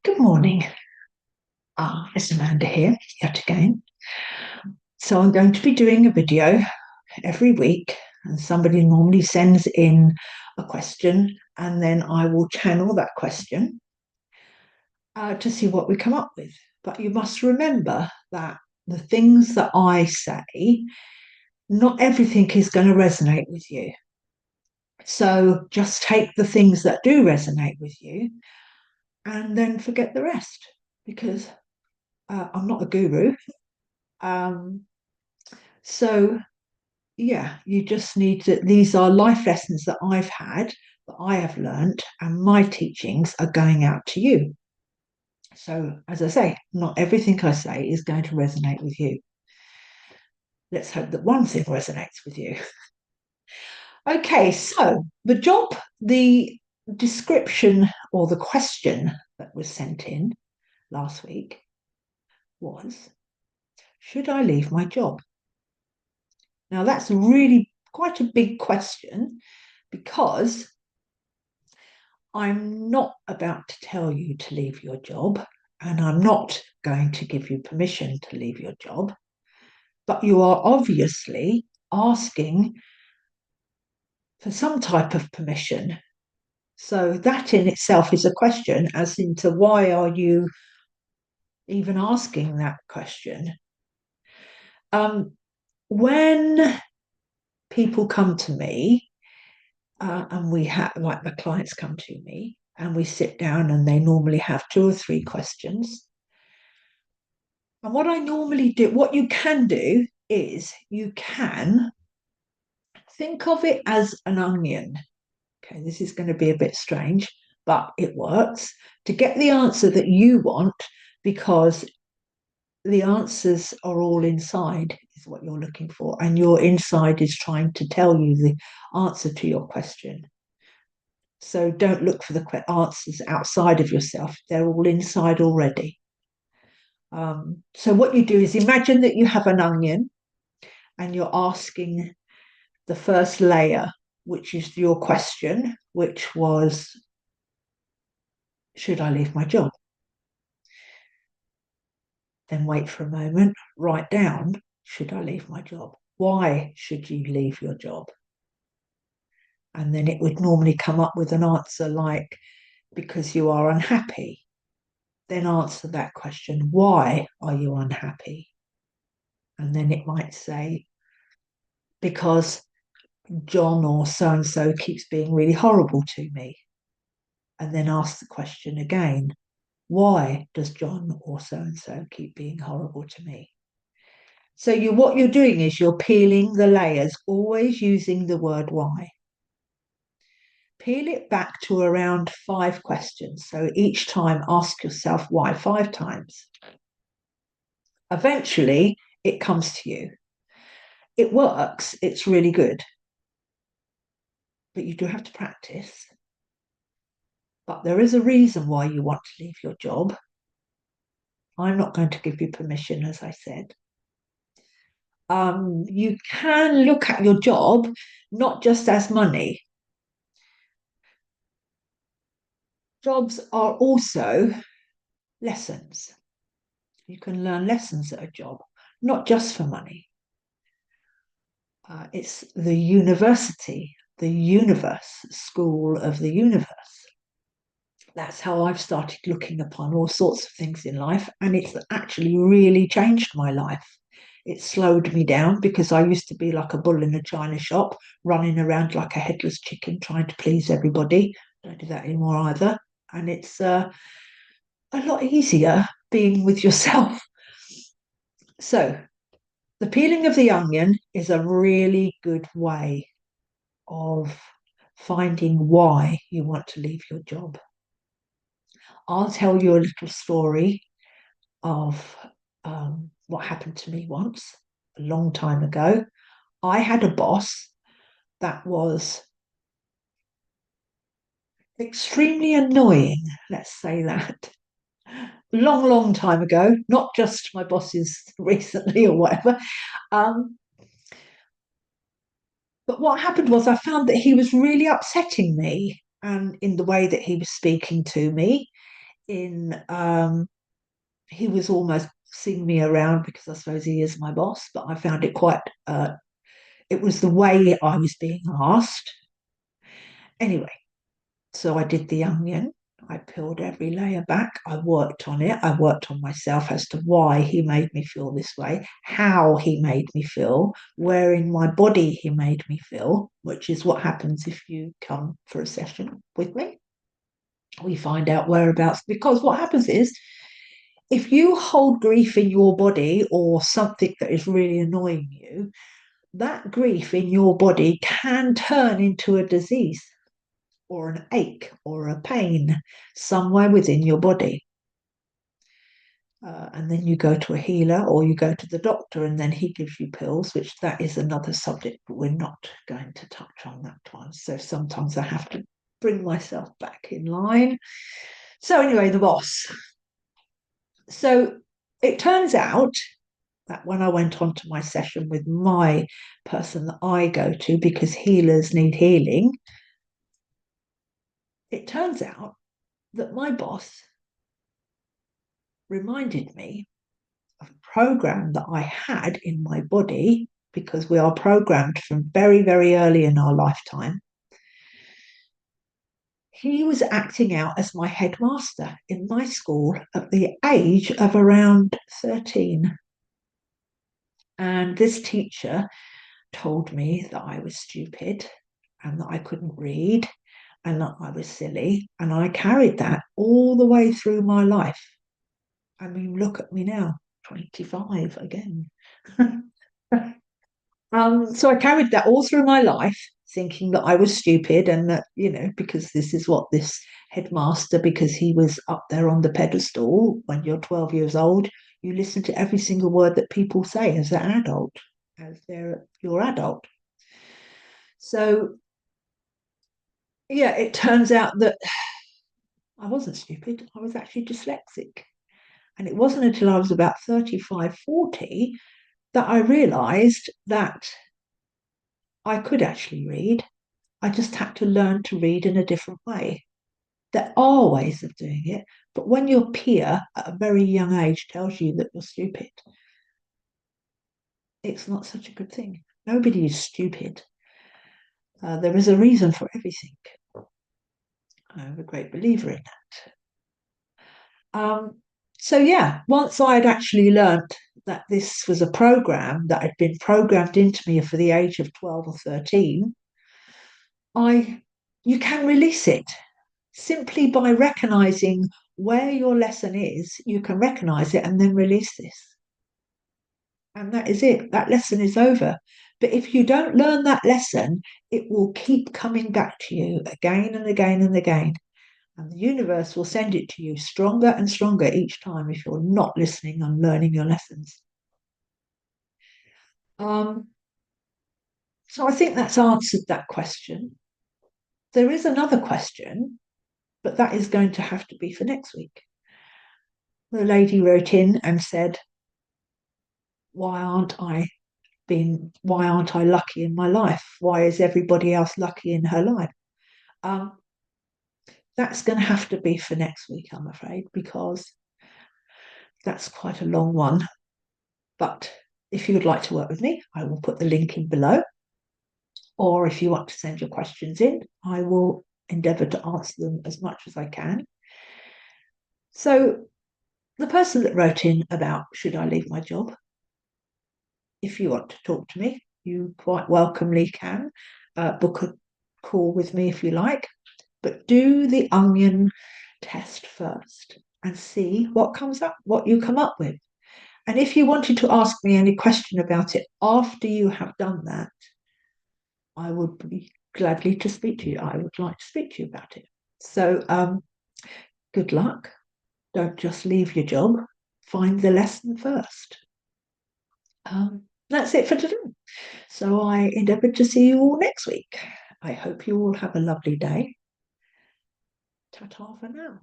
Good morning. It's Amanda here, yet again. So I'm going to be doing a video every week, and somebody normally sends in a question, and then I will channel that question to see what we come up with. But you must remember that the things that I say, not everything is going to resonate with you. So just take the things that do resonate with you and then forget the rest, because I'm not a guru. Um, so yeah, you just need to, these are life lessons that I've had, that I have learned, and my teachings are going out to you. So, as I say, not everything I say is going to resonate with you. Let's hope that one thing resonates with you. Okay, so the description or the question that was sent in last week was, should I leave my job? Now, that's really quite a big question, because I'm not about to tell you to leave your job, and I'm not going to give you permission to leave your job, but you are obviously asking for some type of permission. So that in itself is a question, as into why are you even asking that question? When people come to me, and we have, like, the clients come to me and we sit down, and they normally have two or three questions. And what I normally do, what you can do is you can think of it as an onion. Okay, this is going to be a bit strange, but it works to get the answer that you want, because the answers are all inside, is what you're looking for. And your inside is trying to tell you the answer to your question. So don't look for the answers outside of yourself, they're all inside already. So what you do is imagine that you have an onion and you're asking the first layer, which is your question, which was, should I leave my job? Then wait for a moment, write down, should I leave my job? Why should you leave your job? And then it would normally come up with an answer like, because you are unhappy. Then answer that question, why are you unhappy? And then it might say, because John or so and so keeps being really horrible to me. And then ask the question again, why does John or so and so keep being horrible to me? So what you're doing is you're peeling the layers, always using the word why. Peel it back to around 5 questions. So each time ask yourself why 5 times. Eventually it comes to you. It works, it's really good. But you do have to practice. But there is a reason why you want to leave your job. I'm not going to give you permission, as I said. You can look at your job not just as money. Jobs are also lessons. You can learn lessons at a job, not just for money. It's the university, the universe, school of the universe. That's how I've started looking upon all sorts of things in life, and it's actually really changed my life. It slowed me down, because I used to be like a bull in a china shop, running around like a headless chicken, trying to please everybody. Don't do that anymore either. And it's a lot easier being with yourself. So the peeling of the onion is a really good way of finding why you want to leave your job. I'll tell you a little story of what happened to me once, a long time ago. I had a boss that was extremely annoying, let's say that. Long time ago, not just my bosses recently or whatever. But what happened was I found that he was really upsetting me, and in the way that he was speaking to me, in he was almost seeing me around because I suppose he is my boss, but I found it quite it was the way I was being asked. Anyway, so I did the onion. I peeled every layer back. I worked on it. I worked on myself as to why he made me feel this way, how he made me feel, where in my body he made me feel, which is what happens if you come for a session with me. We find out whereabouts, because what happens is if you hold grief in your body or something that is really annoying you, that grief in your body can turn into a disease or an ache or a pain somewhere within your body. And then you go to a healer or you go to the doctor and then he gives you pills, which that is another subject, but we're not going to touch on that one. So sometimes I have to bring myself back in line. So anyway, the boss. So it turns out that when I went on to my session with my person that I go to, because healers need healing, it turns out that my boss reminded me of a program that I had in my body, because we are programmed from very, very early in our lifetime. He was acting out as my headmaster in my school at the age of around 13. And this teacher told me that I was stupid and that I couldn't read and that I was silly. And I carried that all the way through my life. I mean, look at me now, 25 again. So I carried that all through my life, thinking that I was stupid and that, because this is what this headmaster, because he was up there on the pedestal when you're 12 years old, you listen to every single word that people say as an adult, as they're your adult. So, yeah, it turns out that I wasn't stupid. I was actually dyslexic. And it wasn't until I was about 35, 40 that I realized that I could actually read. I just had to learn to read in a different way. There are ways of doing it, but when your peer at a very young age tells you that you're stupid, it's not such a good thing. Nobody is stupid. There is a reason for everything. I'm a great believer in that. So yeah, once I'd actually learnt that this was a program that had been programmed into me for the age of 12 or 13, you can release it simply by recognizing where your lesson is. You can recognize it and then release this. And that is it. That lesson is over. But if you don't learn that lesson, it will keep coming back to you again and again and again. And the universe will send it to you stronger and stronger each time if you're not listening and learning your lessons. So I think that's answered that question. There is another question, but that is going to have to be for next week. The lady wrote in and said, why aren't I lucky in my life? Why is everybody else lucky in her life? That's going to have to be for next week, I'm afraid, because that's quite a long one. But if you would like to work with me, I will put the link in below. Or if you want to send your questions in, I will endeavour to answer them as much as I can. So the person that wrote in about should I leave my job, if you want to talk to me, you quite welcomely can book a call with me if you like, but do the onion test first and see what comes up, what you come up with. And if you wanted to ask me any question about it after you have done that, I would be gladly to speak to you. I would like to speak to you about it. So good luck. Don't just leave your job. Find the lesson first. That's it for today. So I endeavoured to see you all next week. I hope you all have a lovely day. Ta-ta for now.